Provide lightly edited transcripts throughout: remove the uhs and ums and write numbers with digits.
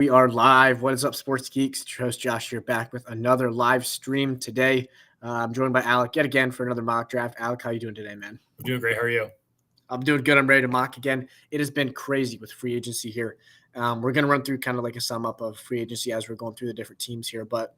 We are live. What is up, sports geeks? It's your host Josh here, back with another live stream today. I'm joined by Alec yet again for another mock draft. Alec, how you doing today, man? I'm doing great. How are you? I'm doing good. I'm ready to mock again. It has been crazy with free agency here. We're going to run through kind of like a sum up of free agency as we're going through the different teams here, but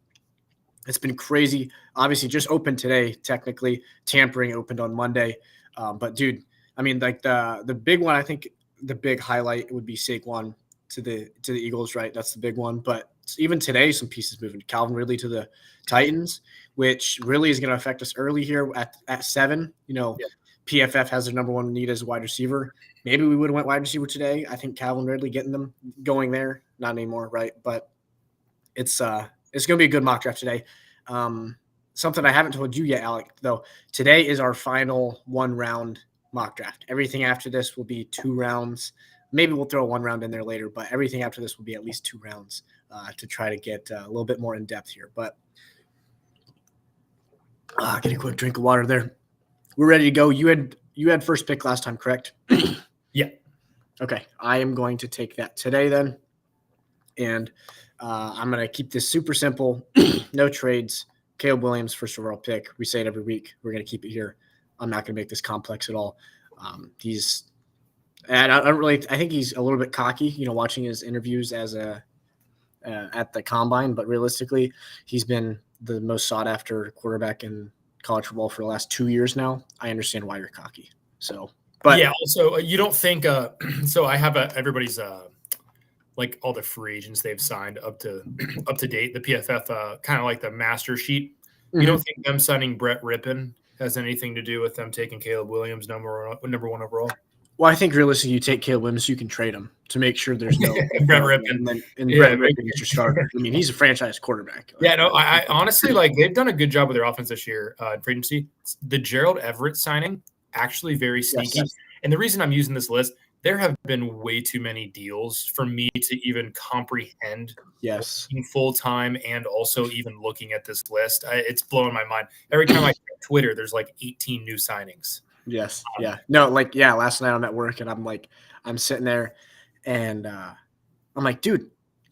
it's been crazy. Obviously, just opened today, technically. Tampering opened on Monday. But, dude, I mean, like the big one, I think the big highlight would be Saquon to the Eagles, right? That's the big one. But even today, some pieces moving. Calvin Ridley to the Titans, which really is going to affect us early here at 7. You know, yeah. PFF has their number one need as a wide receiver. Maybe we would have went wide receiver today. I think Calvin Ridley getting them going there. Not anymore, right? But it's going to be a good mock draft today. Something I haven't told you yet, Alec, though. Today is our final 1-round mock draft. Everything after this will be 2 rounds. Maybe we'll throw 1 round in there later, but everything after this will be at least 2 rounds to try to get a little bit more in depth here. But get a quick drink of water there. We're ready to go. You had first pick last time, correct? Yeah. Okay. I am going to take that today then. And I'm going to keep this super simple. No trades. Caleb Williams, first overall pick. We say it every week. We're going to keep it here. I'm not going to make this complex at all. I think he's a little bit cocky, you know, watching his interviews as at the combine, but realistically, he's been the most sought after quarterback in college football for the last 2 years now. I understand why you're cocky. So, but yeah, also you don't think so I have everybody's like all the free agents they've signed up to date, the PFF kind of like the master sheet. Mm-hmm. You don't think them signing Brett Rippon has anything to do with them taking Caleb Williams number 1 overall? Well, I think realistically, you take Caleb Williams, you can trade him to make sure there's no Brett Rippon. Brett Rippon is your starter. I mean, he's a franchise quarterback. Yeah, no, I honestly like they've done a good job with their offense this year in free agency. The Gerald Everett signing actually very sneaky. Yes. And the reason I'm using this list, there have been way too many deals for me to even comprehend. Yes, full time and also even looking at this list, it's blowing my mind. Every time I check Twitter, there's like 18 new signings. Yes. Yeah. No, like, yeah, last night I'm at work and I'm sitting there and I'm like, dude,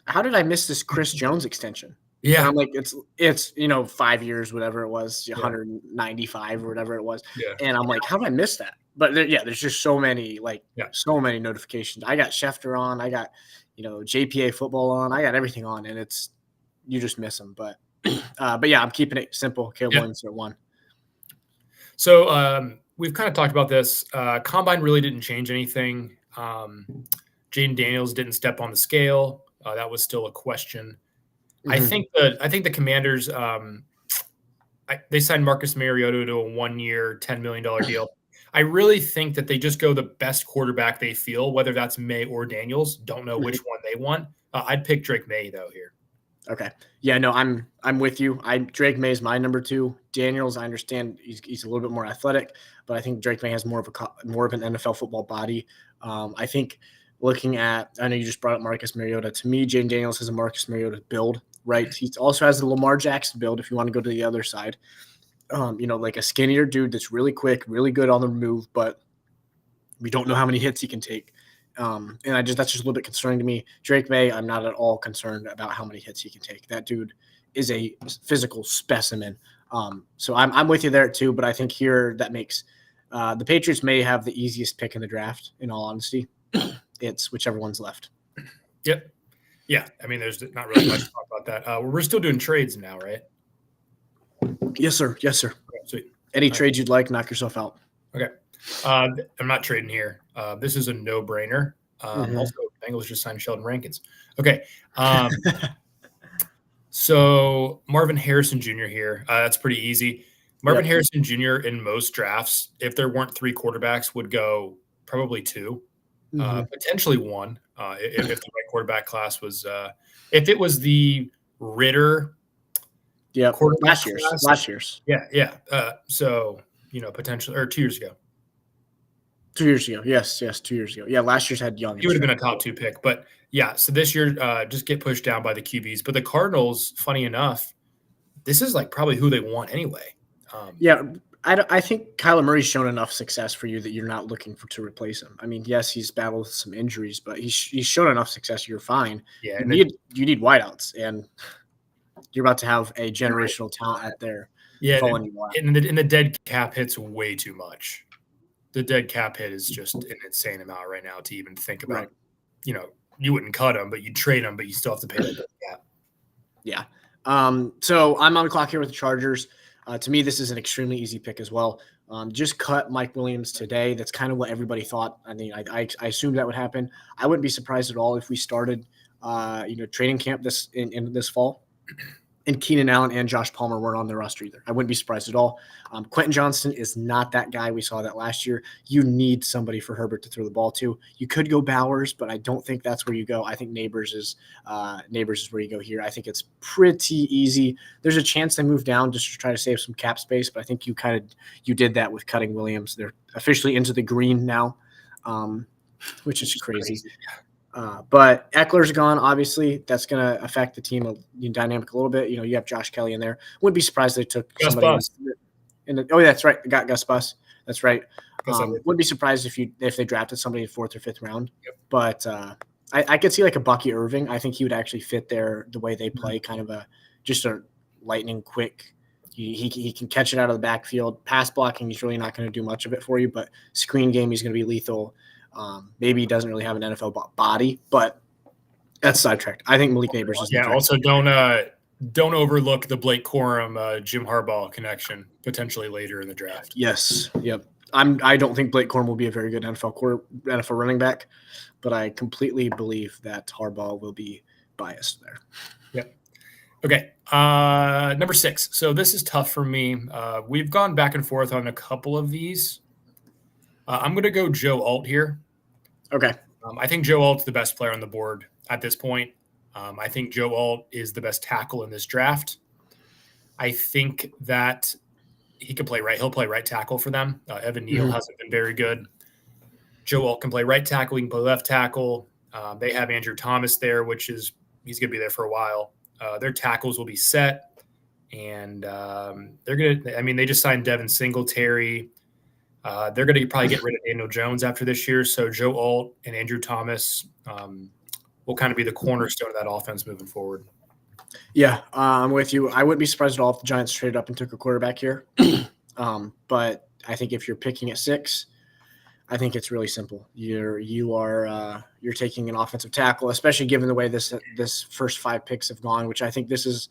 how did I miss this Chris Jones extension? Yeah. And I'm like, it's, you know, 5 years, whatever it was, 195 or whatever it was. Yeah. And I'm like, how did I miss that? But there's just so many, so many notifications. I got Schefter on, I got, you know, JPA football on, I got everything on, and you just miss them. But yeah, I'm keeping it simple. Caleb Williams at 1. So, we've kind of talked about this. Combine really didn't change anything. Jaden Daniels didn't step on the scale. That was still a question. Mm-hmm. I think the Commanders they signed Marcus Mariota to a 1-year, $10 million deal. I really think that they just go the best quarterback they feel, whether that's May or Daniels. Don't know which one they want. I'd pick Drake May though here. Okay. Yeah, no, I'm with you. Drake May is my number 2. Daniels, I understand he's a little bit more athletic, but I think Drake May has more of an NFL football body. I think looking at, I know you just brought up Marcus Mariota. To me, Jaden Daniels has a Marcus Mariota build, right? He also has the Lamar Jackson build if you want to go to the other side. You know, like a skinnier dude that's really quick, really good on the move, but we don't know how many hits he can take. And that's just a little bit concerning to me. Drake May, I'm not at all concerned about how many hits he can take. That dude is a physical specimen. So I'm with you there too, but I think here that makes the Patriots may have the easiest pick in the draft, in all honesty. It's whichever one's left. Yep. Yeah. I mean, there's not really much to talk about that. We're still doing trades now, right? Yes, sir. Yes, sir. Okay, sweet. Any trades you'd like, knock yourself out. Okay. I'm not trading here. This is a no-brainer. Also, Bengals just signed Sheldon Rankins. Okay. So Marvin Harrison Jr. here. That's pretty easy. Marvin Harrison Jr. in most drafts, if there weren't 3 quarterbacks, would go probably 2, potentially 1. If the right quarterback class was, if it was the Ritter. Yeah, last year's. Yeah. So, you know, potentially, or 2 years ago. 2 years ago. Yes, 2 years ago. Yeah, last year's had Young. He would have been a top 2 pick. But, yeah, so this year just get pushed down by the QBs. But the Cardinals, funny enough, this is like probably who they want anyway. I think Kyler Murray's shown enough success for you that you're not looking to replace him. I mean, yes, he's battled some injuries, but he's shown enough success. You're fine. Yeah, You and then, need wideouts, and you're about to have a right. generational talent out there Yeah, following you out. and the dead cap hit's way too much. The dead cap hit is just an insane amount right now to even think about. Right. You know, you wouldn't cut him, but you trade him, but you still have to pay that dead cap. Yeah. So I'm on the clock here with the Chargers. To me, this is an extremely easy pick as well. Just cut Mike Williams today. That's kind of what everybody thought. I mean, I assumed that would happen. I wouldn't be surprised at all if we started, training camp in this fall, and Keenan Allen and Josh Palmer weren't on the roster either. I wouldn't be surprised at all. Quentin Johnston is not that guy. We saw that last year. You need somebody for Herbert to throw the ball to. You could go Bowers, but I don't think that's where you go. I think Neighbors is where you go here. I think it's pretty easy. There's a chance they move down just to try to save some cap space, but I think you did that with cutting Williams. They're officially into the green now, which is crazy. But Eckler's gone. Obviously, that's going to affect the team dynamic a little bit. You have Josh Kelly in there. Wouldn't be surprised they took Gus somebody Bus. oh, that's right. They got Gus Bus. That's right. Gus Wouldn't be surprised if they drafted somebody in 4th or 5th round. Yep. But I could see like a Bucky Irving. I think he would actually fit there the way they play, kind of just a lightning quick. He can catch it out of the backfield. Pass blocking, he's really not going to do much of it for you, but screen game, he's going to be lethal. Maybe he doesn't really have an NFL body, but that's sidetracked. I think Malik Neighbors is. Yeah. Also, don't overlook the Blake Corum, Jim Harbaugh connection potentially later in the draft. Yes. Yep. I don't think Blake Corum will be a very good NFL running back, but I completely believe that Harbaugh will be biased there. Yep. Okay. Number 6. So this is tough for me. We've gone back and forth on a couple of these. I'm going to go Joe Alt here. Okay. I think Joe Alt's the best player on the board at this point. I think Joe Alt is the best tackle in this draft. I think that he can play right. He'll play right tackle for them. Evan Neal hasn't been very good. Joe Alt can play right tackle. He can play left tackle. They have Andrew Thomas there, he's going to be there for a while. Their tackles will be set. And they're going to – they just signed Devin Singletary. They're going to probably get rid of Daniel Jones after this year. So Joe Alt and Andrew Thomas will kind of be the cornerstone of that offense moving forward. Yeah, I'm with you. I wouldn't be surprised at all if the Giants traded up and took a quarterback here. But I think if you're picking at 6, I think it's really simple. You're taking an offensive tackle, especially given the way this first 5 picks have gone, which I think this is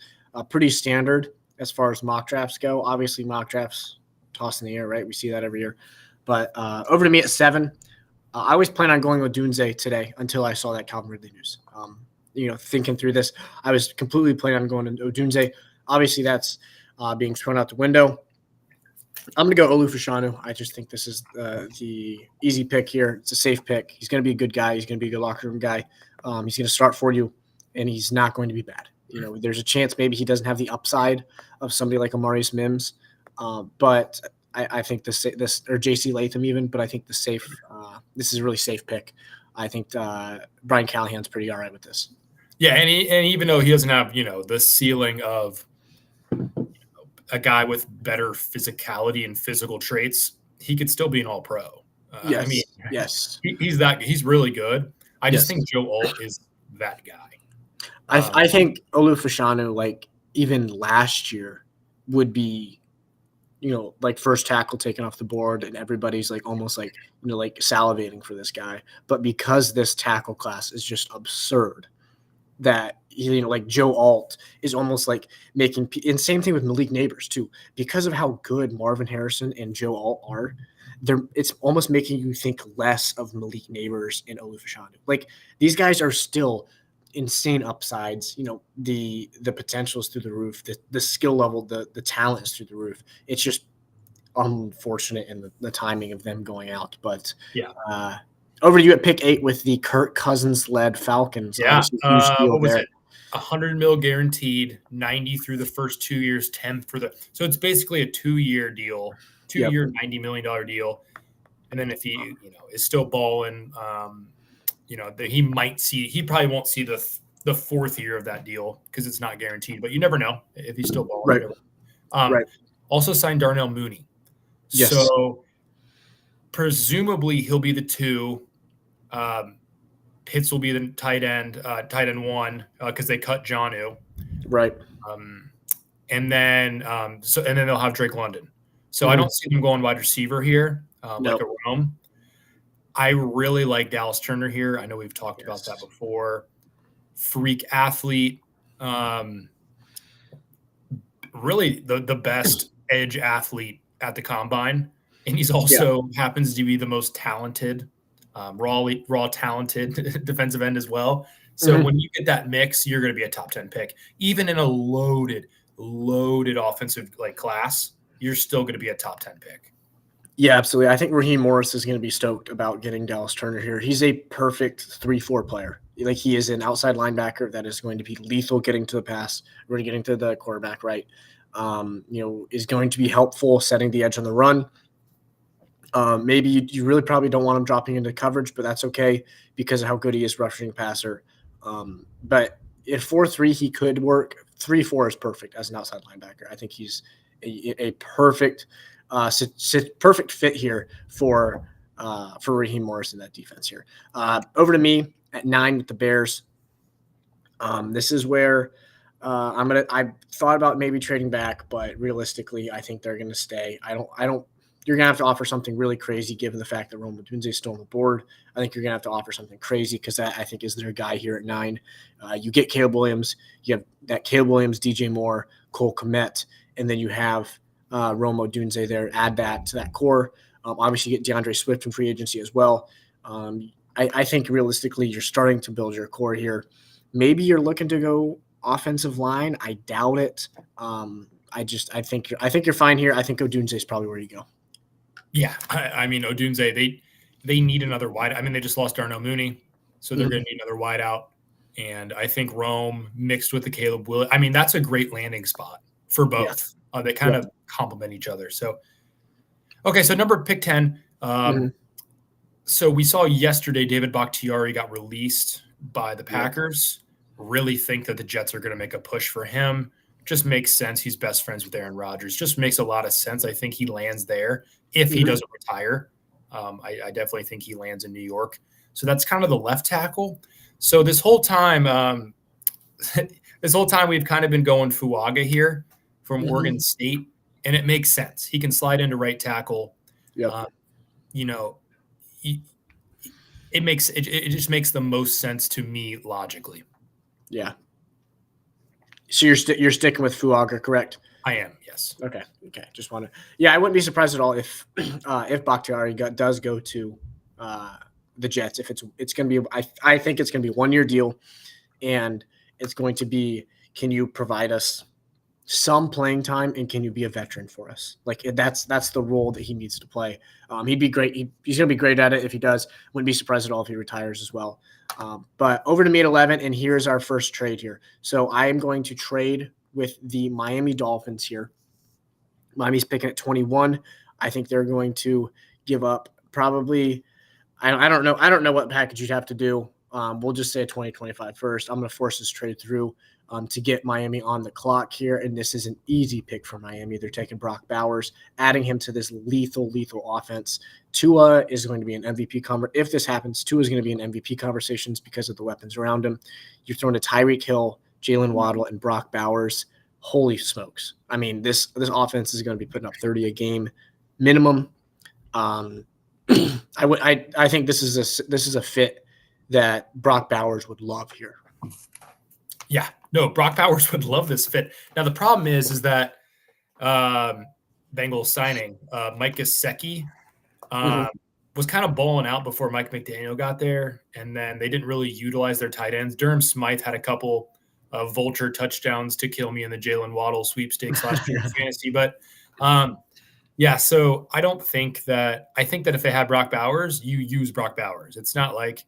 pretty standard as far as mock drafts go. Obviously, mock drafts toss in the air, right? We see that every year. But over to me at 7. I always plan on going with Dunze today until I saw that Calvin Ridley news. Thinking through this, I was completely planning on going to Dunze. Obviously, that's being thrown out the window. I'm going to go Olu Fashanu. I just think this is the easy pick here. It's a safe pick. He's going to be a good guy. He's going to be a good locker room guy. He's going to start for you, and he's not going to be bad. There's a chance maybe he doesn't have the upside of somebody like Amarius Mims, but I think this or J.C. Latham even. But I think this is a really safe pick. I think Brian Callahan's pretty all right with this. Yeah, and even though he doesn't have the ceiling of a guy with better physicality and physical traits, he could still be an All-Pro. Yes, yes, he's really good. I just think Joe Alt is that guy. I think Olu Fashanu, like even last year, would be, like first tackle taken off the board, and everybody's like almost like like salivating for this guy. But because this tackle class is just absurd, that like Joe Alt is almost like making, and same thing with Malik Neighbors too, because of how good Marvin Harrison and Joe Alt are. It's almost making you think less of Malik Neighbors and Olu Fashanu. Like these guys are still insane upsides. The potential is through the roof. The skill level, the talent is through the roof. It's just unfortunate in the timing of them going out. But yeah. Over to you at pick 8 with the Kirk Cousins-led Falcons. Yeah, what was it? $100 million guaranteed, 90 through the first 2 years, 10 for the. So it's basically a 2-year deal, 2-year, $90 million deal. And then if he, is still balling, he probably won't see the 4th year of that deal because it's not guaranteed. But you never know if he's still balling. Right. Right. Also signed Darnell Mooney. Yes. So presumably he'll be the 2. Pitts will be the tight end 1 because they cut Jonnu. Right. Um, and then they'll have Drake London. So I don't see them going wide receiver here, like a Rome. I really like Dallas Turner here. I know we've talked about that before. Freak athlete, really the best edge athlete at the combine, and he's also happens to be the most talented, raw talented defensive end as well. So when you get that mix, you're going to be a top 10 pick, even in a loaded offensive class. You're still going to be a top 10 pick. Yeah, absolutely. I think Raheem Morris is going to be stoked about getting Dallas Turner here. He's a perfect 3-4 player. Like, he is an outside linebacker that is going to be lethal getting to the pass, really getting to the quarterback, right? Is going to be helpful setting the edge on the run. Maybe you really probably don't want him dropping into coverage, but that's okay because of how good he is rushing passer. But at 4-3, he could work. 3-4 is perfect as an outside linebacker. I think he's a perfect perfect fit here for Raheem Morris in that defense here. Over to me at 9 with the Bears. This is where I thought about maybe trading back, but realistically, I think they're going to stay. I don't. You're going to have to offer something really crazy given the fact that Rome Odunze is still on the board. I think you're going to have to offer something crazy because that, I think, is their guy here at 9. You get Caleb Williams. You have that Caleb Williams, DJ Moore, Cole Kmet, and then you have Rome Odunze there. Add that to that core. Obviously, you get DeAndre Swift in free agency as well. I think realistically, you're starting to build your core here. Maybe you're looking to go offensive line. I doubt it. I think you're fine here. I think Odunze is probably where you go. Yeah, I mean Odunze, they need another wide. I mean, they just lost Darnell Mooney, so they're going to need another wide out. And I think Rome mixed with the Caleb Williams. I mean, that's a great landing spot for both. Yeah. They kind of complement each other. So, okay, so pick 10. So we saw yesterday David Bakhtiari got released by the Packers. Really think that the Jets are going to make a push for him. Just makes sense. He's best friends with Aaron Rodgers. Just makes a lot of sense. I think he lands there if he doesn't retire. I definitely think he lands in New York. So that's kind of the left tackle. So this whole time we've kind of been going Fuaga here from Oregon State, and it makes sense. He can slide into right tackle. Yep. It just makes the most sense to me logically. Yeah. So you're sticking with Fuaga, correct? I am, yes. Okay. Just want to. Yeah, I wouldn't be surprised at all if Bakhtiari does go to the Jets. If it's going to be, I think it's going to be a 1-year deal, and it's going to be, can you provide us some playing time, and can you be a veteran for us? Like, that's the role that he needs to play. He'd be great. He's going to be great at it if he does. Wouldn't be surprised at all if he retires as well. But over to me at 11, and here's our first trade here. So I am going to trade with the Miami Dolphins here. Miami's picking at 21. I think they're going to give up probably – I don't know what package you'd have to do. We'll just say a 2025 first. I'm going to force this trade through to get Miami on the clock here, and this is an easy pick for Miami. They're taking Brock Bowers, adding him to this lethal offense. Tua is going to be an MVP conversation. If this happens, Tua is going to be in MVP conversations because of the weapons around him. You're throwing to Tyreek Hill, Jalen Waddle, and Brock Bowers. Holy smokes. I mean, this offense is going to be putting up 30 a game minimum. I think this is a fit that Brock Bowers would love here. Yeah, no, Brock Bowers would love this fit. Now the problem is that Bengals signing Mike Gesicki was kind of balling out before Mike McDaniel got there, and then they didn't really utilize their tight ends. Durham Smythe had a couple of vulture touchdowns to kill me in the Jalen Waddle sweepstakes last year in fantasy, but yeah, so I think that if they had Brock Bowers, you use Brock Bowers. It's not like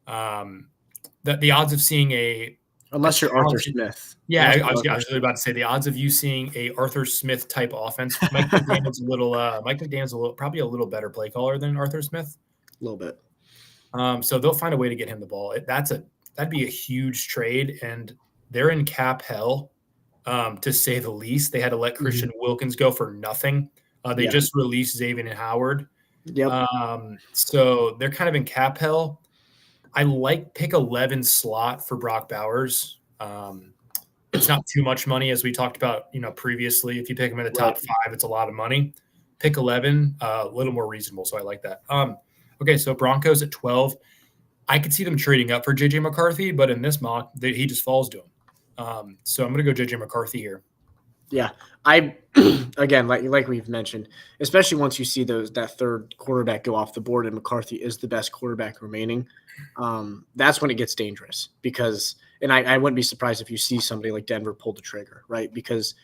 that the odds of seeing unless you're Arthur Smith. Yeah, I was really about to say the odds of you seeing a Arthur Smith type offense. Mike McDaniel's probably a little better play caller than Arthur Smith. A little bit. So they'll find a way to get him the ball. That'd be a huge trade, and they're in cap hell, to say the least. They had to let Christian Wilkins go for nothing. They just released Xavier Howard. Yep. So they're kind of in cap hell. I like pick 11 slot for Brock Bowers. It's not too much money, as we talked about, previously. If you pick him in the top 5, it's a lot of money. Pick 11, a little more reasonable. So I like that. Okay, so Broncos at 12. I could see them trading up for JJ McCarthy, but in this mock, he just falls to him. So I'm going to go JJ McCarthy here. Yeah, again, like we've mentioned, especially once you see that third quarterback go off the board and McCarthy is the best quarterback remaining, that's when it gets dangerous. Because, and I wouldn't be surprised if you see somebody like Denver pull the trigger, right? Because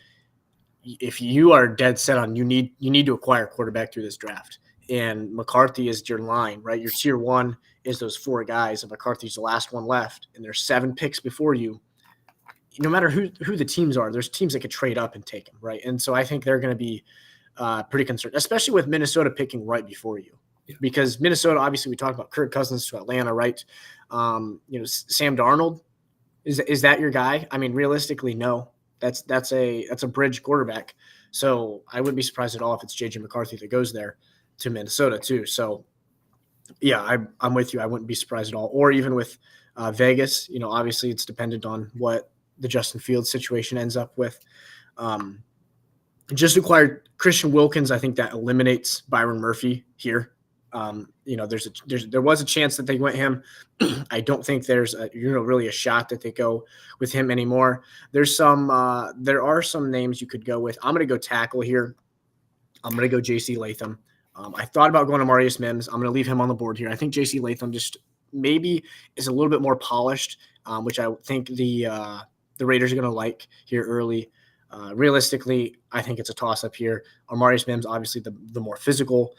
if you are dead set on you need to acquire a quarterback through this draft, and McCarthy is your line, right? Your tier one is those 4 guys, and McCarthy's the last one left, and there's 7 picks before you. No matter who the teams are, there's teams that could trade up and take him, right? And so I think they're going to be pretty concerned, especially with Minnesota picking right before you, because Minnesota, obviously, we talked about Kirk Cousins to Atlanta, right? Sam Darnold, is that your guy? I mean, realistically, no. That's a bridge quarterback. So I wouldn't be surprised at all if it's JJ McCarthy that goes there to Minnesota too. So yeah, I'm with you. I wouldn't be surprised at all. Or even with Vegas, obviously it's dependent on what the Justin Fields situation ends up with. Just acquired Christian Wilkins. I think that eliminates Byron Murphy here. There was a chance that they went him. I don't think there's really a shot that they go with him anymore. There are some names you could go with. I'm going to go tackle here. I'm going to go J.C. Latham. I thought about going to Marius Mims. I'm going to leave him on the board here. I think J.C. Latham just maybe is a little bit more polished, which I think the Raiders are going to like here early. Realistically, I think it's a toss-up here. Marius Mims, obviously the more physical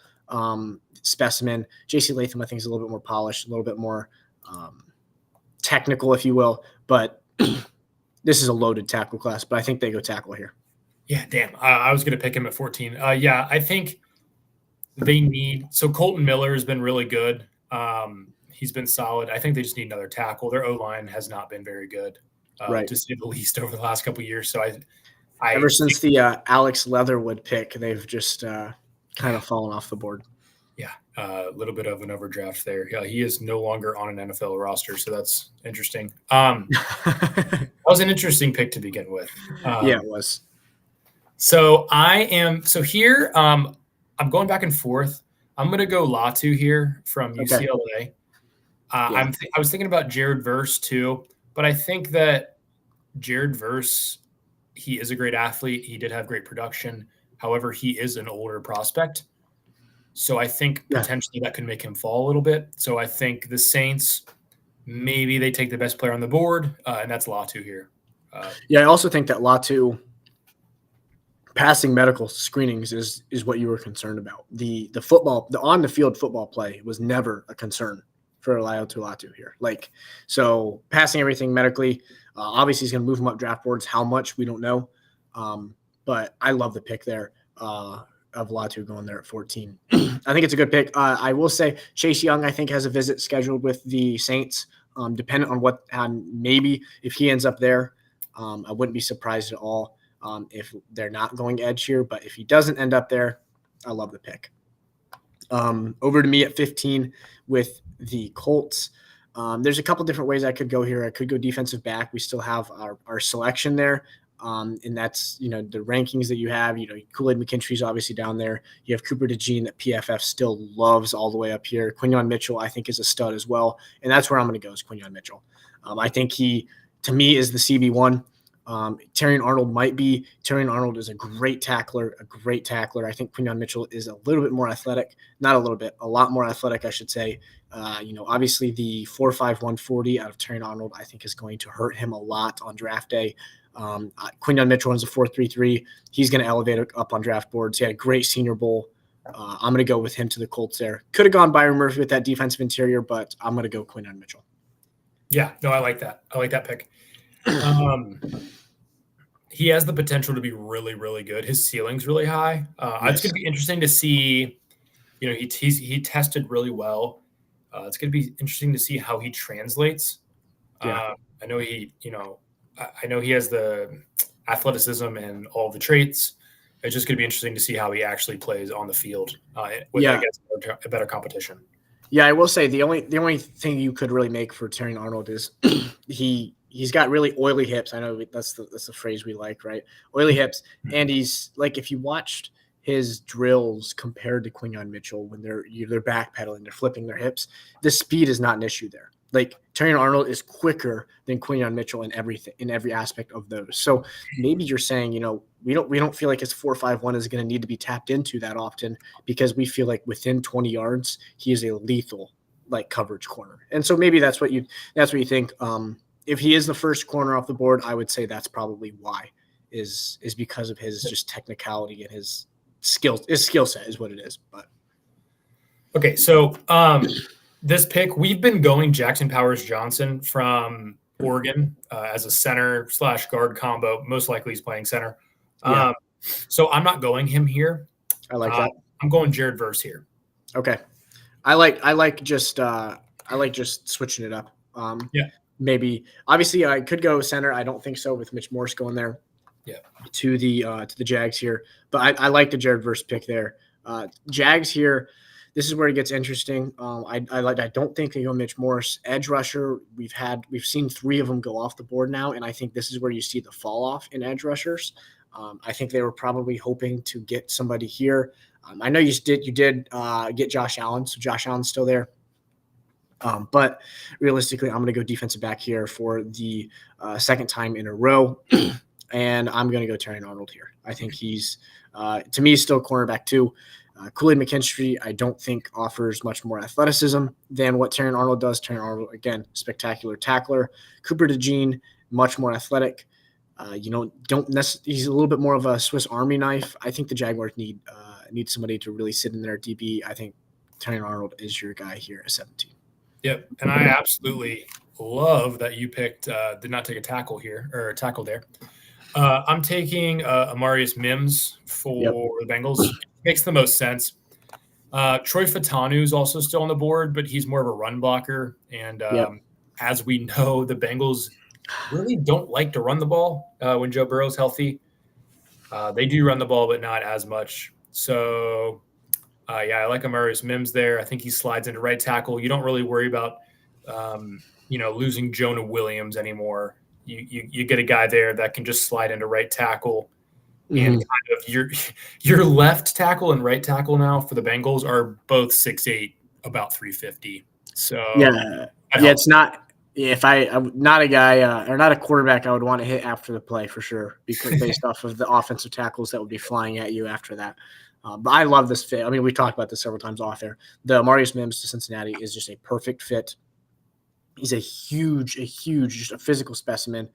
specimen. J.C. Latham, I think, is a little bit more polished, a little bit more technical, if you will. But this is a loaded tackle class, but I think they go tackle here. Yeah, damn. I was going to pick him at 14. Yeah, I think they need – so Colton Miller has been really good. He's been solid. I think they just need another tackle. Their O-line has not been very good, to say the least, over the last couple of years. So ever since the Alex Leatherwood pick, they've just kind of fallen off the board. Yeah, a little bit of an overdraft there. Yeah, he is no longer on an NFL roster, so that's interesting. That was an interesting pick to begin with. Yeah, it was. So here, I'm going back and forth. I'm going to go Latu here from UCLA. Okay. I was thinking about Jared Verse too, but I think that Jared Verse, he is a great athlete. He did have great production. However, he is an older prospect. So I think potentially that could make him fall a little bit. So I think the Saints, maybe they take the best player on the board, and that's Latu here. I also think that Latu passing medical screenings is what you were concerned about. The on the field football play was never a concern for Latu here. So passing everything medically, obviously he's going to move him up draft boards. How much, we don't know. But I love the pick there. Of Latu going there at 14. I think it's a good pick. I will say Chase Young, I think, has a visit scheduled with the Saints. Dependent on maybe if he ends up there, I wouldn't be surprised at all if they're not going edge here. But if he doesn't end up there, I love the pick. Over to me at 15 with the Colts. There's a couple different ways I could go here. I could go defensive back. We still have our selection there. And that's, the rankings that you have, Kool-Aid McKinstry's obviously down there. You have Cooper DeJean that PFF still loves all the way up here. Quinyon Mitchell, I think, is a stud as well. And that's where I'm going to go is Quinyon Mitchell. I think he, to me, is the CB1. Terrion Arnold might be. Terrion Arnold is a great tackler. I think Quinyon Mitchell is a little bit more athletic. Not a little bit, a lot more athletic, I should say. Obviously the 4.5 140 out of Terrion Arnold, I think, is going to hurt him a lot on draft day. Quinyon Mitchell runs a 4.33. He's going to elevate up on draft boards. He had a great Senior Bowl. I'm going to go with him to the Colts there. Could have gone Byron Murphy with that defensive interior, but I'm going to go Quinyon Mitchell. Yeah, no, I like that. I like that pick. He has the potential to be really, really good. His ceiling's really high. It's going to be interesting to see. He tested really well. It's going to be interesting to see how he translates. I know he has the athleticism and all the traits. It's just going to be interesting to see how he actually plays on the field with Yeah. against a better competition. Yeah, I will say the only thing you could really make for Terry Arnold is he's got really oily hips. I know that's the phrase we like, right? Oily hips, and he's like, if you watched his drills compared to Quinyon Mitchell when they're backpedaling, they're flipping their hips, the speed is not an issue there. Like Terry Arnold is quicker than Quinyon Mitchell in every aspect of those. So maybe you're saying, we don't feel like his 4.51 is going to need to be tapped into that often because we feel like within 20 yards he is a lethal like coverage corner. And so maybe that's what you think. If he is the first corner off the board, I would say that's probably why is because of his just technicality and his skill set is what it is. But okay, so this pick, we've been going Jackson Powers Johnson from Oregon as a center / guard combo. Most likely he's playing center. Yeah. So I'm not going him here. I like that. I'm going Jared Verse here. Okay. I like just switching it up. Yeah. Maybe obviously I could go center. I don't think so with Mitch Morse going there. Yeah. To the Jags here, but I like the Jared Verse pick there. Jags here. This is where it gets interesting. I don't think they go Mitch Morse edge rusher. We've seen 3 of them go off the board now, and I think this is where you see the fall off in edge rushers. I think they were probably hoping to get somebody here. I know you did get Josh Allen, so Josh Allen's still there. But realistically, I'm going to go defensive back here for the second time in a row, and I'm going to go Terry Arnold here. I think he's, to me, still cornerback too. Kool-Aid McKinstry, I don't think offers much more athleticism than what Terry Arnold does. Terry Arnold, again, spectacular tackler. Cooper DeJean, much more athletic. He's a little bit more of a Swiss Army knife. I think the Jaguars need somebody to really sit in their DB. I think Terry Arnold is your guy here at 17. Yep, and I absolutely love that you picked did not take a tackle here or a tackle there. I'm taking Amarius Mims for the Bengals. It makes the most sense. Troy Fatanu is also still on the board, but he's more of a run blocker. And as we know, the Bengals really don't like to run the ball when Joe Burrow's healthy. They do run the ball, but not as much. So, I like Amarius Mims there. I think he slides into right tackle. You don't really worry about, losing Jonah Williams anymore. You get a guy there that can just slide into right tackle. And kind of your left tackle and right tackle now for the Bengals are both 6'8", about 350. So it's not. If I'm not a guy or not a quarterback, I would want to hit after the play for sure, because based off of the offensive tackles that would be flying at you after that. But I love this fit. I mean, we talked about this several times off air. The Amarius Mims to Cincinnati is just a perfect fit. He's a huge, just a physical specimen.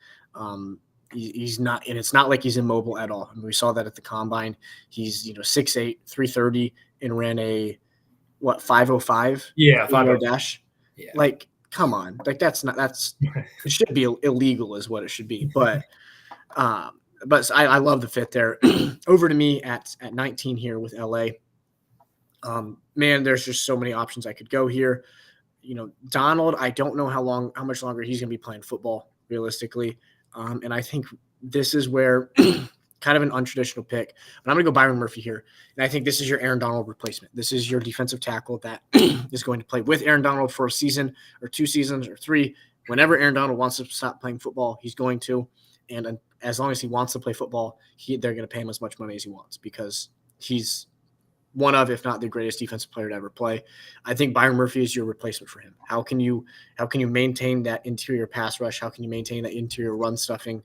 He's not, and it's not like he's immobile at all. I mean, we saw that at the combine. He's 6'8", 330, and ran a 505? Yeah, 5 dash. Yeah. Like, come on, like that's it should be illegal, is what it should be. But I love the fit there. Over to me at 19 here with LA. Man, there's just so many options I could go here. Donald, I don't know how much longer he's going to be playing football realistically. And I think this is where kind of an untraditional pick, but I'm going to go Byron Murphy here. And I think this is your Aaron Donald replacement. This is your defensive tackle that is going to play with Aaron Donald for a season or 2 seasons or 3. Whenever Aaron Donald wants to stop playing football, he's going to. And as long as he wants to play football, they're going to pay him as much money as he wants, because he's one of, if not the greatest defensive player to ever play. I think Byron Murphy is your replacement for him. How can you maintain that interior pass rush? How can you maintain that interior run stuffing?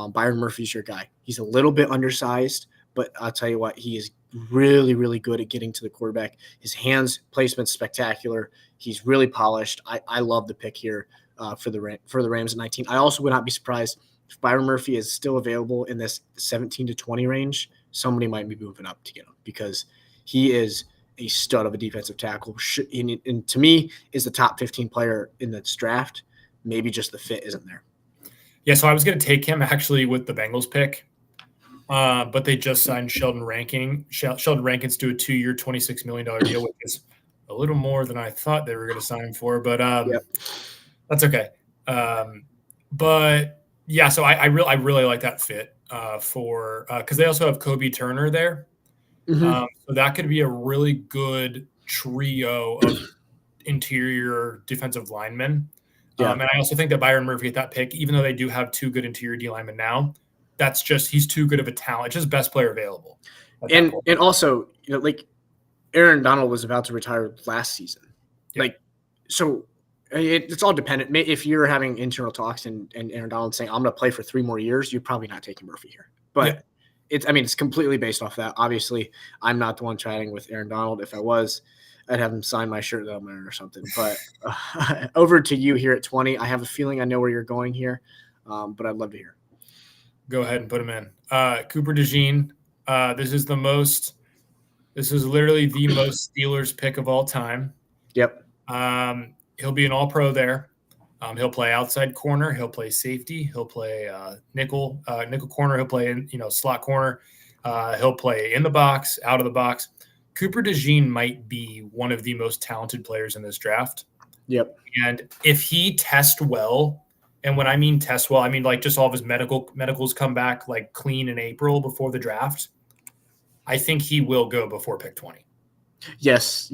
Byron Murphy's your guy. He's a little bit undersized, but I'll tell you what, he is really, really good at getting to the quarterback. His hands placement's spectacular. He's really polished. I love the pick here for the Rams at 19. I also would not be surprised if Byron Murphy is still available in this 17 to 20 range. Somebody might be moving up to get him, because he is a stud of a defensive tackle, and to me is the top 15 player in this draft. Maybe just the fit isn't there. Yeah, so I was going to take him actually with the Bengals pick, but they just signed Sheldon Rankins. Sheldon Rankins to a 2-year, $26 million deal, which is a little more than I thought they were going to sign him for, but that's okay. But yeah, so I really like that fit. for because they also have Kobe Turner there. Mm-hmm. So that could be a really good trio of interior defensive linemen. Yeah. And I also think that Byron Murphy at that pick, even though they do have two good interior D linemen now, that's just he's too good of a talent. It's just best player available at that point. And also, like Aaron Donald was about to retire last season. Yeah. Like, so it's all dependent. If you're having internal talks and Aaron Donald saying, I'm going to play for 3 more years, you're probably not taking Murphy here. But it's completely based off that. Obviously, I'm not the one chatting with Aaron Donald. If I was, I'd have him sign my shirt that I'm wearing or something. But over to you here at 20. I have a feeling I know where you're going here, but I'd love to hear. Go ahead and put him in. Cooper DeJean. This is literally the most Steelers pick of all time. Yep. He'll be an all-pro there. He'll play outside corner. He'll play safety. He'll play nickel corner. He'll play in slot corner. He'll play in the box, out of the box. Cooper DeJean might be one of the most talented players in this draft. Yep. And if he tests well, and when I mean test well, I mean like just all of his medicals come back like clean in April before the draft, I think he will go before pick 20. Yes.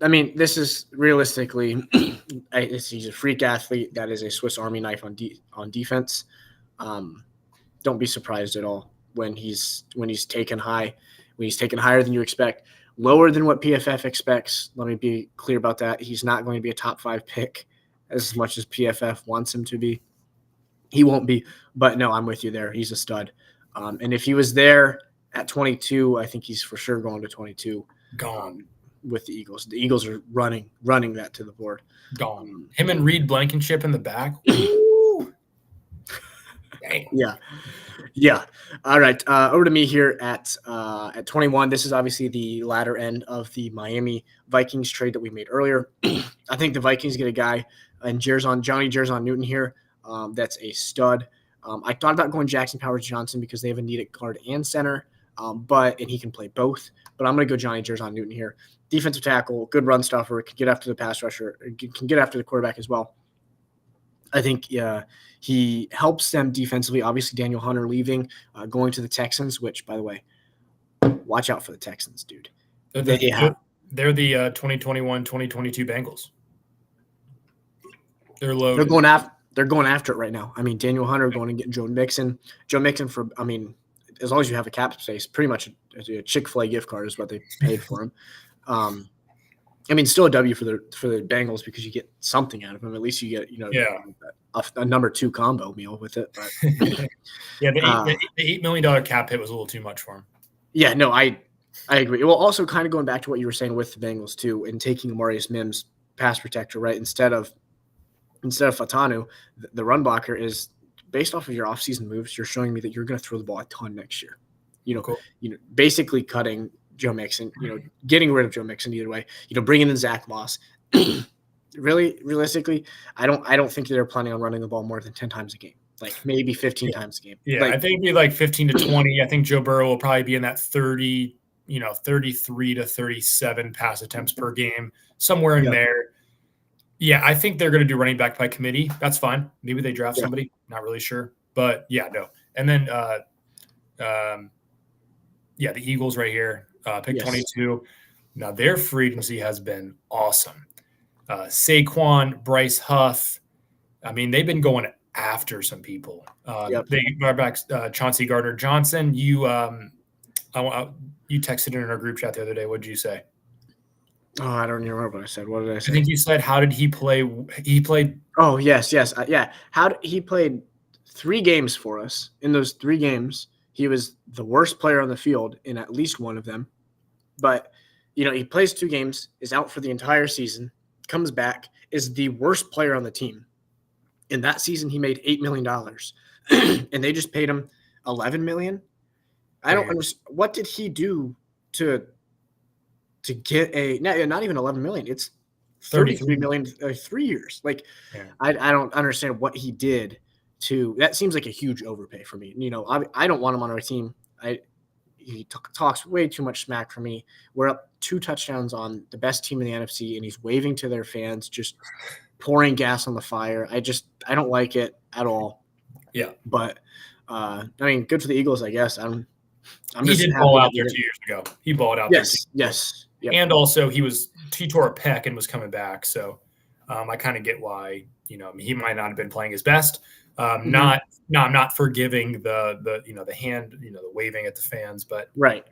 I mean, this is realistically, he's a freak athlete. That is a Swiss Army knife on defense. Don't be surprised at all when he's taken high, when he's taken higher than you expect, lower than what PFF expects. Let me be clear about that. He's not going to be a top 5 pick as much as PFF wants him to be. He won't be, but no, I'm with you there. He's a stud. And if he was there at 22, I think he's for sure going to 22. Gone. With the Eagles. The Eagles are running that to the board. Gone. Him and Reed Blankenship in the back. Yeah. All right. Over to me here at 21. This is obviously the latter end of the Miami Vikings trade that we made earlier. I think the Vikings get a guy in Johnny Jerzon Newton here. That's a stud. I thought about going Jackson Powers Johnson because they have a need at guard and center, and he can play both. But I'm going to go Johnny Jerzon Newton here. Defensive tackle, good run stuffer, can get after the pass rusher, can get after the quarterback as well. I think he helps them defensively. Obviously, Daniel Hunter leaving, going to the Texans, which, by the way, watch out for the Texans, dude. They're the 2021-2022 Bengals. They're loaded. They're going after it right now. I mean, Daniel Hunter going and getting Joe Mixon. Joe Mixon as long as you have a cap space, pretty much a Chick-fil-A gift card is what they paid for him. Still a W for the Bengals because you get something out of them. At least you get a number 2 combo meal with it. But the $8 million cap hit was a little too much for him. Yeah, no, I agree. Well, also kind of going back to what you were saying with the Bengals too, and taking Amarius Mims pass protector, right? Instead of Fatanu, the run blocker is based off of your offseason moves. You're showing me that you're going to throw the ball a ton next year. Cool. Basically cutting Joe Mixon, getting rid of Joe Mixon either way, bringing in Zach Moss. Really, realistically, I don't think they're planning on running the ball more than 10 times a game, like maybe 15 times a game. Yeah, I think it'd be like 15 to 20. I think Joe Burrow will probably be in that 30, 33 to 37 pass attempts per game, somewhere in there. Yeah, I think they're going to do running back by committee. That's fine. Maybe they draft somebody. Not really sure. But, no. And then, the Eagles right here, pick 22. Now, their free agency has been awesome. Saquon, Bryce Huff. They've been going after some people. They brought back Chauncey Gardner-Johnson. You texted in our group chat the other day. What did you say? Oh, I don't even remember what I said. What did I say? I think you said, how did he play? He played. Oh, yes. He played 3 games for us. In those 3 games, he was the worst player on the field in at least one of them. But, he plays 2 games, is out for the entire season, comes back, is the worst player on the team. In that season, he made $8 million. And they just paid him $11 million. I don't understand. What did he do to get not even $11 million? It's $33 million, 3 years. I don't understand what he did that seems like a huge overpay for me. I don't want him on our team. He talks way too much smack for me. We're up 2 touchdowns on the best team in the NFC, and he's waving to their fans, just pouring gas on the fire. I don't like it at all. Yeah. But I mean, good for the Eagles, I guess. I'm He just did ball happy out that we there didn't. 2 years ago. He balled out there 2 Yes, years ago. yes, yep. And also he tore a pec and was coming back. So I kind of get why, he might not have been playing his best. Mhm. I'm not forgiving the hand, the waving at the fans, but Right.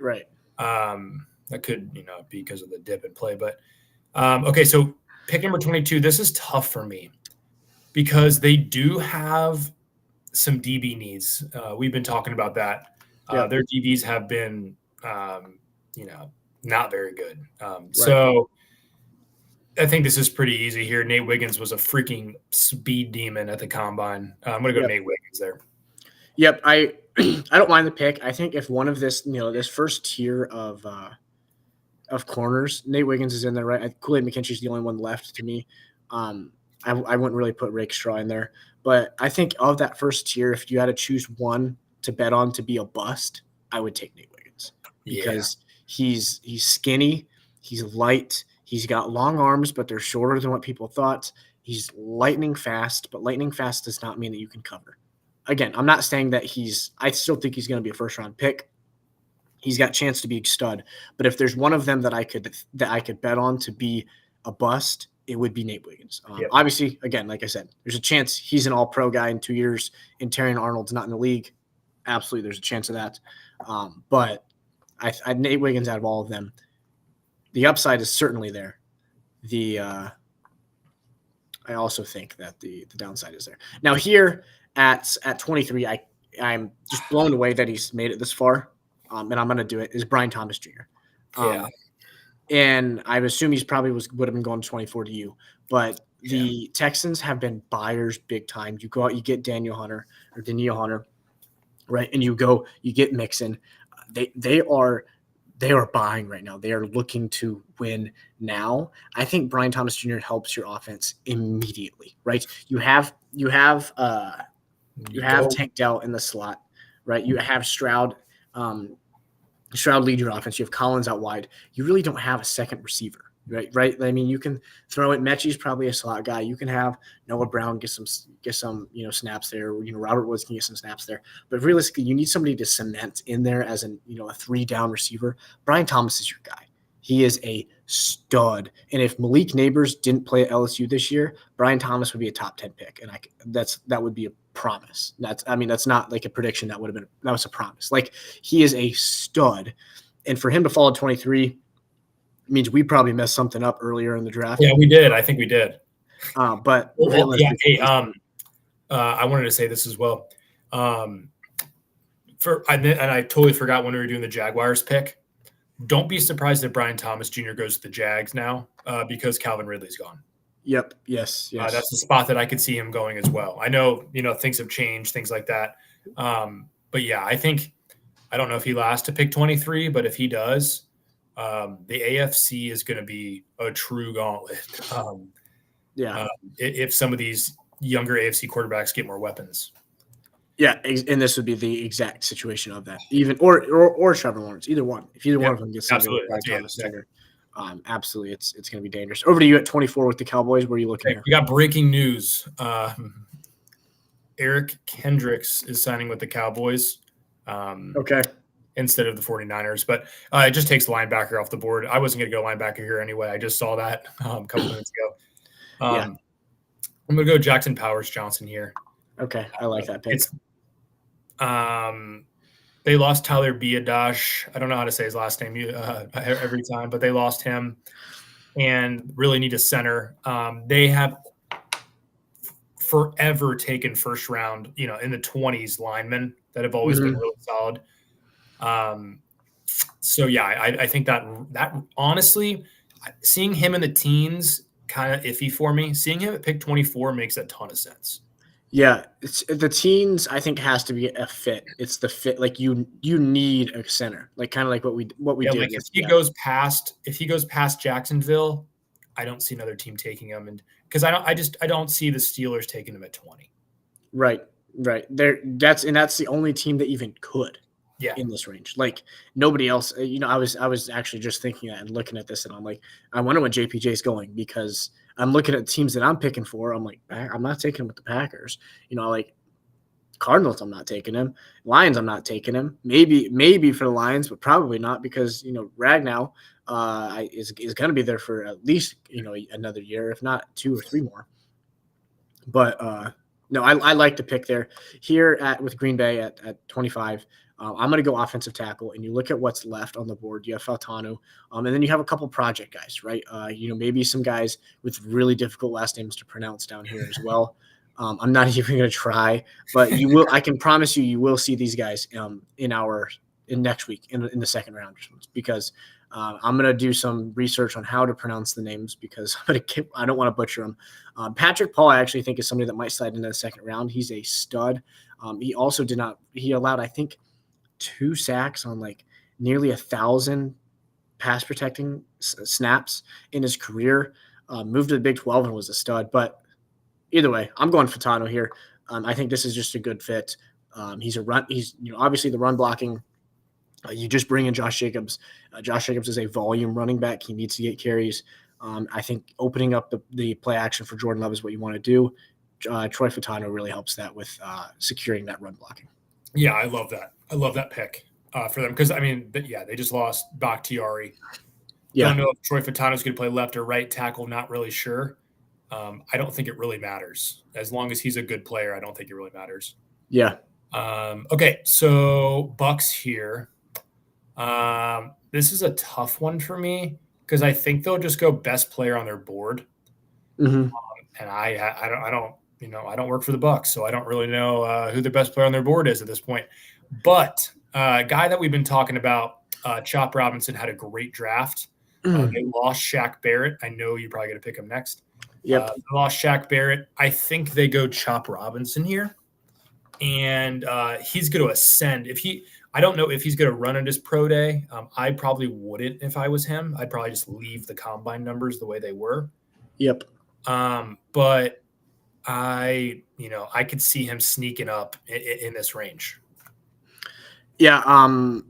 that could, be because of the dip in play. But okay, so pick number 22. This is tough for me because they do have some DB needs. We've been talking about that. Yep. Their DBs have been, not very good. Right. So I think this is pretty easy here. Nate Wiggins was a freaking speed demon at the combine. I'm going to go Yep. Nate Wiggins there. Yep. I don't mind the pick. I think if one of this first tier of corners, Nate Wiggins is in there, right? Kool-Aid McKinstry's the only one left to me. I wouldn't really put Rakestraw in there, but I think of that first tier, if you had to choose one to bet on to be a bust, I would take Nate Wiggins because he's skinny, he's light, he's got long arms, but they're shorter than what people thought. He's lightning fast, but lightning fast does not mean that you can cover. Again, I'm not saying that I still think he's going to be a first round pick. He's got a chance to be a stud, but if there's one of them that I could bet on to be a bust, it would be Nate Wiggins. Obviously, again, like I said, there's a chance he's an all-pro guy in 2 years and Terrion Arnold's not in the league. Absolutely, there's a chance of that. But I Nate Wiggins out of all of them, the upside is certainly there. I also think that the downside is there. Now here at 23, I'm just blown away that he's made it this far. And I'm going to do it, is Brian Thomas Jr. And I assume he's probably would have been going 24 to you. But the Texans have been buyers big time. You go out, you get Danielle Hunter, right? And you get Mixon. They are buying right now. They are looking to win now. I think Brian Thomas Jr. helps your offense immediately, right? You have Tank Dell in the slot, right? You have Stroud. Stroud lead your offense. You have Collins out wide. You really don't have a second receiver, right? I mean, you can throw it. Mechie's probably a slot guy. You can have Noah Brown get some snaps there. Robert Woods can get some snaps there. But realistically, you need somebody to cement in there as a 3-down receiver. Brian Thomas is your guy. He is a stud. And if Malik Neighbors didn't play at LSU this year, Brian Thomas would be a top 10 pick. And that would be a promise. That's not like a prediction. That was a promise. Like, he is a stud. And for him to fall at 23 means we probably messed something up earlier in the draft. Yeah, we did. I think we did. But I wanted to say this as well. And I totally forgot when we were doing the Jaguars pick. Don't be surprised if Brian Thomas Jr. goes to the Jags now because Calvin Ridley's gone. Yep. Yes. That's the spot that I could see him going as well. I know, things have changed, things like that. But yeah, I don't know if he lasts to pick 23, but if he does, the AFC is going to be a true gauntlet. If some of these younger AFC quarterbacks get more weapons. Yeah, and this would be the exact situation of that. Even or Trevor Lawrence, either one. If either one of them gets something like Thomas Jr., absolutely, it's going to be dangerous. Over to you at 24 with the Cowboys. Where are you looking here? We got breaking news. Eric Kendricks is signing with the Cowboys. Okay. Instead of the 49ers, but it just takes linebacker off the board. I wasn't going to go linebacker here anyway. I just saw that a couple minutes ago. I'm going to go Jackson Powers Johnson here. Okay, I like that pick. They lost Tyler Biadasz. I don't know how to say his last name every time, but they lost him and really need a center. They have forever taken first round, in the 20s linemen that have always been really solid. So yeah, I think that honestly, seeing him in the teens kind of iffy for me. Seeing him at pick 24 makes a ton of sense. Yeah, it's the teens. I think has to be a fit. It's the fit. Like you need a center, like kind of like what we did. Like if he goes past Jacksonville, I don't see another team taking him, and because I don't see the Steelers taking him at 20. Right. That's the only team that even could. Yeah. In this range, like nobody else. I was actually just thinking that and looking at this, and I'm like, I wonder when JPJ is going, because I'm looking at teams that I'm picking for. I'm like, I'm not taking him with the Packers. Like Cardinals, I'm not taking him. Lions, I'm not taking him. Maybe for the Lions, but probably not because Ragnow is going to be there for at least another year, if not 2 or 3 more. But no, I like the pick there. Here with Green Bay at 25. I'm going to go offensive tackle, and you look at what's left on the board. You have Faltano, and then you have a couple project guys, right? Maybe some guys with really difficult last names to pronounce down here as well. I'm not even going to try, but you will. I can promise you will see these guys in next week in the second round, because I'm going to do some research on how to pronounce the names because I don't want to butcher them. Patrick Paul, I actually think, is somebody that might slide into the second round. He's a stud. He also he allowed, I think, 2 sacks on like nearly 1,000 pass protecting snaps in his career. Moved to the Big 12 and was a stud. But either way, I'm going Fatano here. I think this is just a good fit. He's obviously the run blocking. You just bring in Josh Jacobs. Josh Jacobs is a volume running back. He needs to get carries. I think opening up the play action for Jordan Love is what you want to do. Troy Fatano really helps that with securing that run blocking. Yeah, I love that. I love that pick for them because, they just lost Bakhtiari. Yeah. Don't know if Troy Fatano is going to play left or right tackle. Not really sure. I don't think it really matters. As long as he's a good player, I don't think it really matters. Yeah. Okay, so Bucks here. This is a tough one for me because I think they'll just go best player on their board. Mm-hmm. And I don't work for the Bucks, so I don't really know who the best player on their board is at this point. But a guy that we've been talking about, Chop Robinson, had a great draft. They lost Shaq Barrett. I know you're probably going to pick him next. Yep. They lost Shaq Barrett. I think they go Chop Robinson here. And he's going to ascend. I don't know if he's going to run at his pro day. I probably wouldn't if I was him. I'd probably just leave the combine numbers the way they were. Yep. But I could see him sneaking up in this range. Yeah,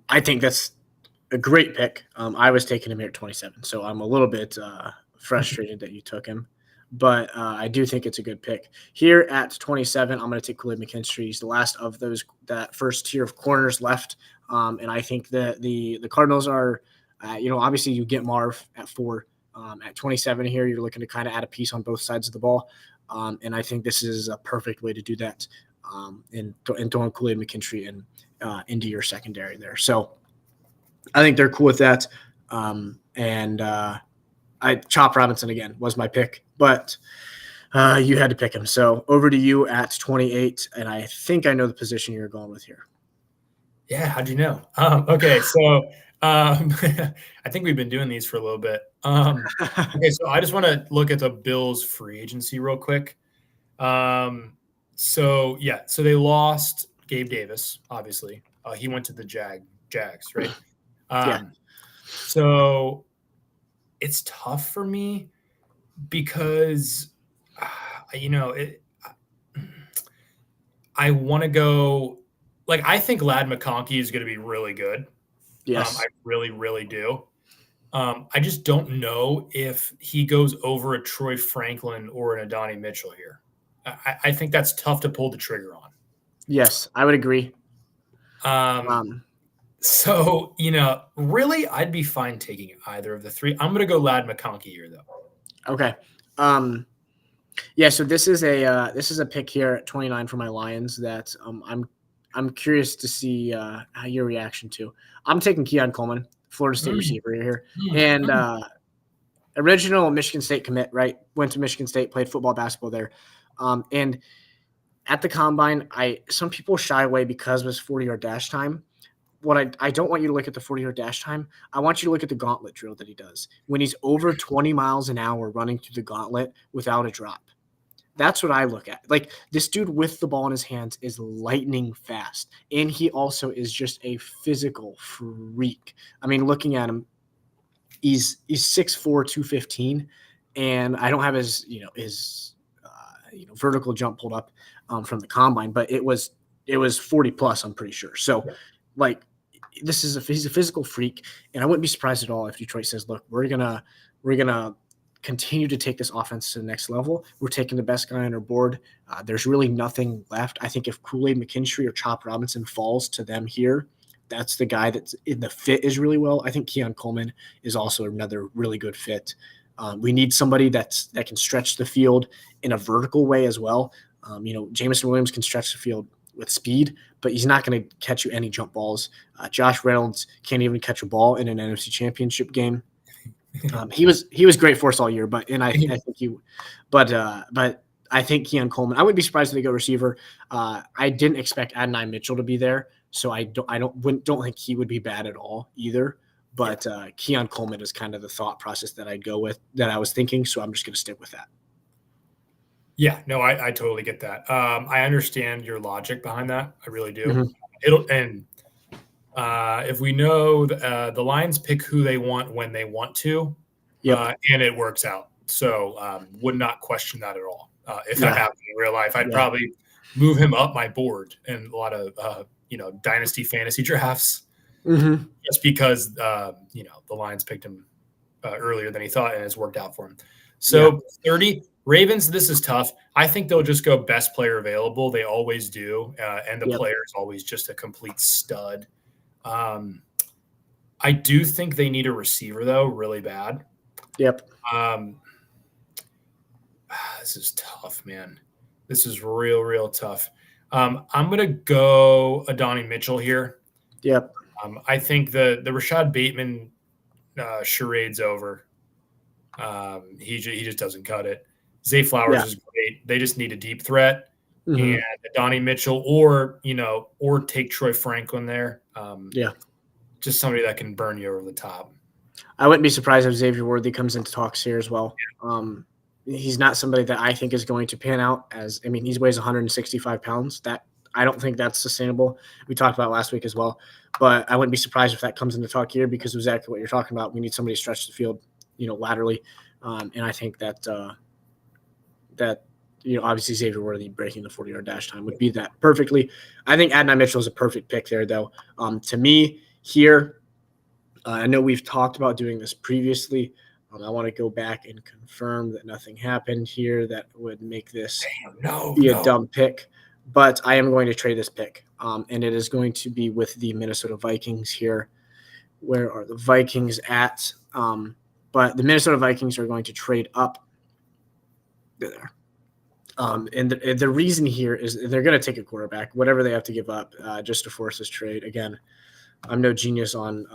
I think that's a great pick. I was taking him here at 27, so I'm a little bit frustrated that you took him. But I do think it's a good pick. Here at 27, I'm going to take Khalid McKinstry. He's the last of that first tier of corners left. And I think that the Cardinals are, obviously you get Marv at 4. At 27 here, you're looking to kind of add a piece on both sides of the ball. And I think this is a perfect way to do that in throwing Khalid McKinstry into your secondary there. So I think they're cool with that. Chop Robinson again was my pick, but you had to pick him. So over to you at 28, and I think I know the position you're going with here. Yeah, how'd you know? Okay, so I think we've been doing these for a little bit. Okay, so I just want to look at the Bills free agency real quick. So they lost Gabe Davis, obviously. He went to the Jags, right? Yeah. So it's tough for me because, I want to go. Like, I think Ladd McConkey is going to be really good. Yes. I really, really do. I just don't know if he goes over a Troy Franklin or an Adonai Mitchell here. I think that's tough to pull the trigger on. Yes, I would agree. So, really, I'd be fine taking either of the three. I'm going to go Ladd McConkey here, though. Okay. Yeah, so this is a pick here at 29 for my Lions that I'm curious to see how your reaction to. I'm taking Keon Coleman, Florida State receiver here, and original Michigan State commit, right? Went to Michigan State, played football, basketball there, and at the combine, some people shy away because of his 40-yard dash time. What I don't want you to look at the 40-yard dash time. I want you to look at the gauntlet drill that he does when he's over 20 miles an hour running through the gauntlet without a drop. That's what I look at. Like, this dude with the ball in his hands is lightning fast. And he also is just a physical freak. I mean, looking at him, he's 6'4", 215. And I don't have his vertical jump pulled up from the combine, but it was 40 plus, I'm pretty sure. So like, he's a physical freak. And I wouldn't be surprised at all if Detroit says, look, we're gonna continue to take this offense to the next level. We're taking the best guy on our board. There's really nothing left. I think if Kool-Aid McKinstry or Chop Robinson falls to them here, that's the guy that's in the fit is really well. I think Keon Coleman is also another really good fit. We need somebody that can stretch the field in a vertical way as well. Jameson Williams can stretch the field with speed, but he's not going to catch you any jump balls. Josh Reynolds can't even catch a ball in an NFC Championship game. He was great for us all year, but I think Keon Coleman. I wouldn't be surprised if they go receiver. I didn't expect Adonai Mitchell to be there, so I don't think he would be bad at all either. But Keon Coleman is kind of the thought process that I'd go with, that I was thinking. So I'm just going to stick with that. Yeah, no, I totally get that. I understand your logic behind that. I really do. Mm-hmm. If we know the Lions pick who they want when they want to, and it works out. So would not question that at all. If that happened in real life, I'd probably move him up my board in a lot of dynasty fantasy drafts, just because the Lions picked him earlier than he thought, and it's worked out for him. So 30 Ravens, this is tough. I think they'll just go best player available. They always do, and the player is always just a complete stud. I do think they need a receiver, though, really bad. Yep. This is tough, man. This is real tough. I'm going to go Adonai Mitchell here. Yep. I think the Rashad Bateman charade's over. He just doesn't cut it. Zay Flowers is great. They just need a deep threat. And Adonai Mitchell or take Troy Franklin there. Just somebody that can burn you over the top. I wouldn't be surprised if Xavier Worthy comes into talks here as well. He's not somebody that I think is going to pan out he weighs 165 pounds. That I don't think that's sustainable. We talked about last week as well, but I wouldn't be surprised if that comes into talk here because of exactly what you're talking about. We need somebody to stretch the field, laterally. And I think that obviously Xavier Worthy breaking the 40-yard dash time would be that perfectly. I think Adonai Mitchell is a perfect pick there, though. To me here, I know we've talked about doing this previously. I want to go back and confirm that nothing happened here that would make this be a dumb pick. But I am going to trade this pick, and it is going to be with the Minnesota Vikings here. Where are the Vikings at? But the Minnesota Vikings are going to trade up there. And the reason here is they're going to take a quarterback, whatever they have to give up, just to force this trade. Again, I'm no genius on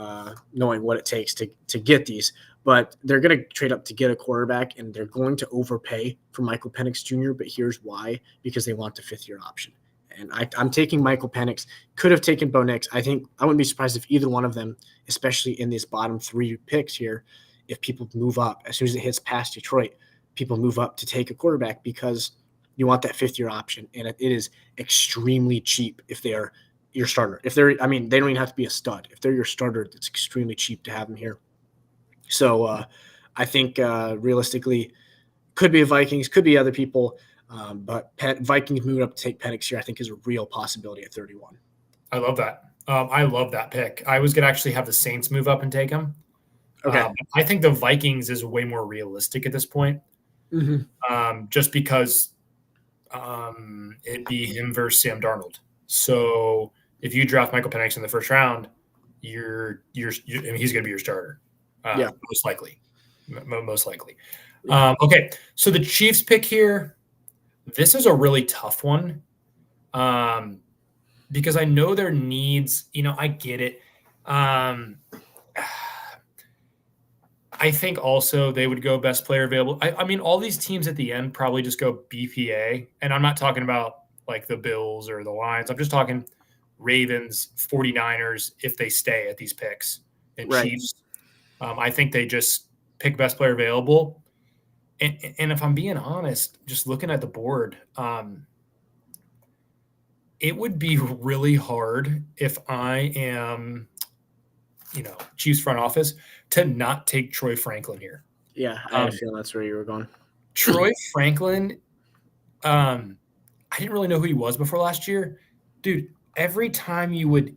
knowing what it takes to get these, but they're going to trade up to get a quarterback, and they're going to overpay for Michael Penix Jr., but here's why, because they want the fifth-year option. And I'm taking Michael Penix. Could have taken Bo Nix. I think I wouldn't be surprised if either one of them, especially in these bottom three picks here, if people move up, as soon as it hits past Detroit, people move up to take a quarterback because you want that fifth-year option, and it is extremely cheap if they are your starter. If they're, they don't even have to be a stud. If they're your starter, it's extremely cheap to have them here. So I think realistically, could be the Vikings, could be other people, but Vikings moving up to take Penix here, I think, is a real possibility at 31. I love that. I love that pick. I was going to actually have the Saints move up and take him. Okay. I think the Vikings is way more realistic at this point, just because it'd be him versus Sam Darnold. So if you draft Michael Penix in the first round, he's going to be your starter. Most likely. Okay, so the Chiefs pick here, this is a really tough one because I know their needs. I get it. I think also they would go best player available. All these teams at the end probably just go BPA, and I'm not talking about like the Bills or the Lions. I'm just talking Ravens, 49ers, if they stay at these picks, and Chiefs. I think they just pick best player available. And if I'm being honest, just looking at the board, it would be really hard if I am, Chiefs front office to not take Troy Franklin here. Yeah, I had a feeling that's where you were going. Troy Franklin, I didn't really know who he was before last year. Dude, every time you would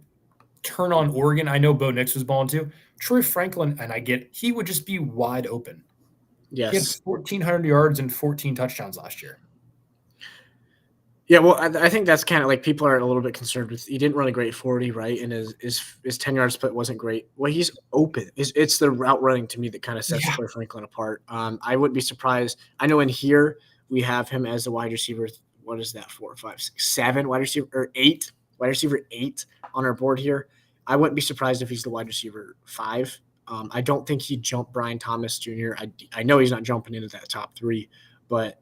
turn on Oregon, I know Bo Nix was balling too. Troy Franklin, and he would just be wide open. He had Yes. 1,400 yards and 14 touchdowns last year. Yeah, well, I think that's kind of like people are a little bit concerned with. He didn't run a great 40, right? And his 10-yard split wasn't great. Well, he's open. It's the route running to me that kind of sets Yeah. Troy Franklin apart. I wouldn't be surprised. I know in here we have him as the wide receiver. What is that? 4, 5, 6, 7 wide receiver or 8 wide receiver 8 on our board here. I wouldn't be surprised if he's the wide receiver 5. I don't think he'd jump Brian Thomas Jr. I know he's not jumping into that top 3. But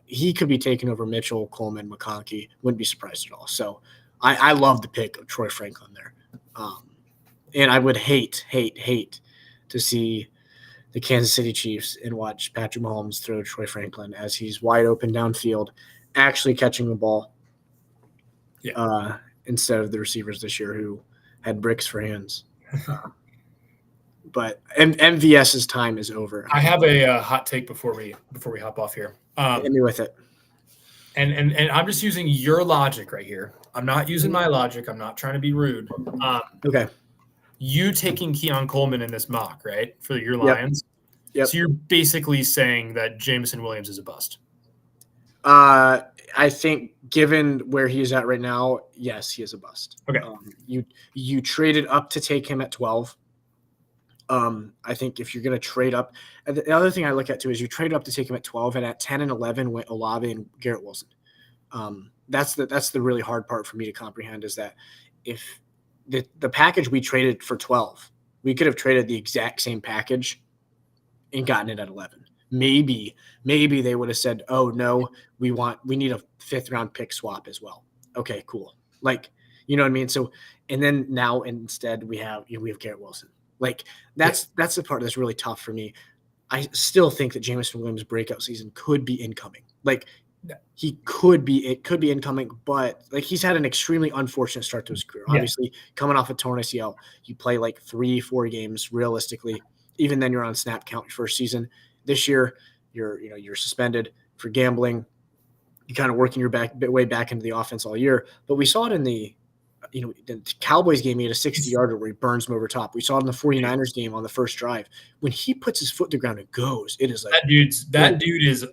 he could be taking over Mitchell, Coleman, McConkey. Wouldn't be surprised at all. So I love the pick of Troy Franklin there. And I would hate to see the Kansas City Chiefs and watch Patrick Mahomes throw Troy Franklin as he's wide open downfield, actually catching the ball instead of the receivers this year who had bricks for hands. But MVS's time is over. I have a hot take before we hop off here. Hit me with it. And I'm just using your logic right here. I'm not using my logic. I'm not trying to be rude. Okay. You taking Keon Coleman in this mock, right, for your Lions? Yep. So you're basically saying that Jameson Williams is a bust. I think given where he is at right now, yes, he is a bust. Okay. You traded up to take him at 12. I think if you're going to trade up, the other thing I look at too is you trade up to take him at 12, and at 10 and 11 went Olave and Garrett Wilson. That's the really hard part for me to comprehend is that if the package we traded for 12, we could have traded the exact same package and gotten it at 11. Maybe they would have said, "Oh no, we need a 5th round pick swap as well." Okay, cool. Like, you know what I mean? So, and then now instead we have Garrett Wilson. Like that's the part that's really tough for me. I still think that Jameson Williams' breakout season could be incoming. Like it could be incoming, but like he's had an extremely unfortunate start to his career. Yeah. Obviously, coming off a torn ACL, you play like 3-4 games realistically. Even then, you're on snap count your first season. This year, you're suspended for gambling. You're kind of working your way back into the offense all year. But we saw it in the Cowboys game. He had a 60-yarder where he burns him over top. We saw it in the 49ers game on the first drive. When he puts his foot to the ground and goes, it is like that dude is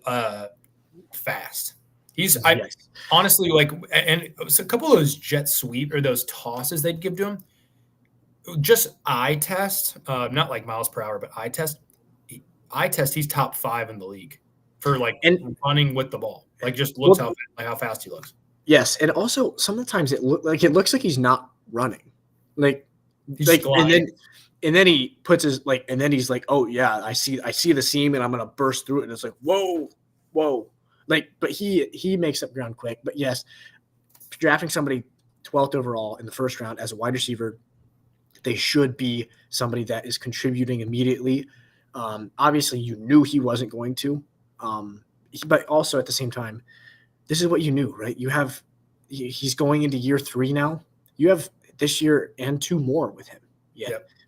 fast. He's honestly like, and so a couple of those jet sweep or those tosses they'd give to him. Just eye test, not like miles per hour, but eye test. He's top 5 in the league for like running with the ball. Like just looks how fast he looks. Yes, and also sometimes it looks like he's not running, like and then he puts his and then he's like, oh yeah, I see the seam and I'm gonna burst through it, and it's like whoa, like but he makes up ground quick. But yes, drafting somebody 12th overall in the first round as a wide receiver, they should be somebody that is contributing immediately. Obviously, you knew he wasn't going to, but also at the same time. This is what you knew, right? He's going into year 3 now. You have this year and 2 more with him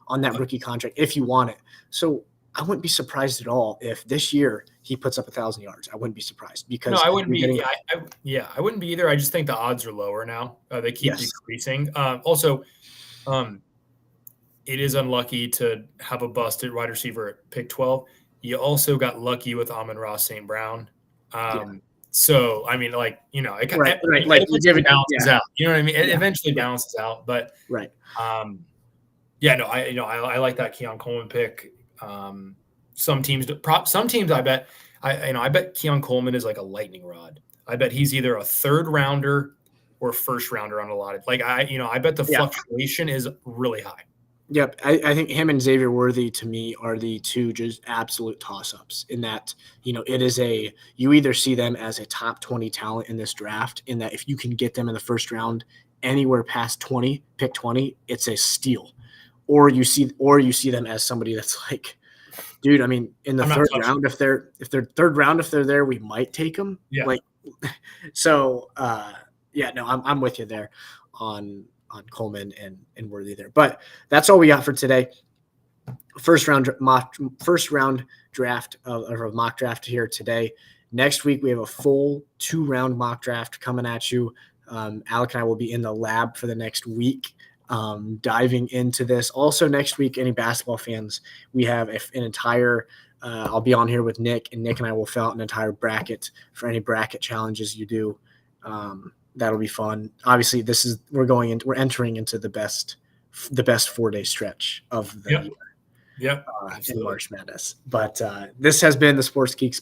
on that rookie contract if you want it. So I wouldn't be surprised at all if this year he puts up 1,000 yards. I wouldn't be surprised because no, I wouldn't be. I wouldn't be either. I just think the odds are lower now. They keep decreasing. Also, it is unlucky to have a busted wide receiver at pick 12. You also got lucky with Amon-Ra St. Brown. So, I mean, like, it right. Like, it balances out. You know what I mean? It eventually balances out. But, right. I like that Keon Coleman pick. Some teams, I bet Keon Coleman is like a lightning rod. I bet he's either a 3rd rounder or 1st rounder on a lot of, like, I bet the fluctuation is really high. Yep. I think him and Xavier Worthy to me are the 2 just absolute toss-ups in that, it is you either see them as a top 20 talent in this draft in that if you can get them in the first round anywhere past 20, pick 20, it's a steal. Or you see them as somebody that's like, dude, I mean, in the 3rd round, if they're 3rd round, if they're there, we might take them. Yeah. Like, so, I'm with you there on Coleman and Worthy there. But that's all we got for today. First round draft or a mock draft here today. Next week we have a full 2-round mock draft coming at you. Alec and I will be in the lab for the next week, diving into this. Also next week, any basketball fans, we have an entire I'll be on here with Nick, and Nick and I will fill out an entire bracket for any bracket challenges you do. That'll be fun. Obviously, we're entering into the best 4-day stretch of the year. Yep. In March Madness. But this has been the Sports Geeks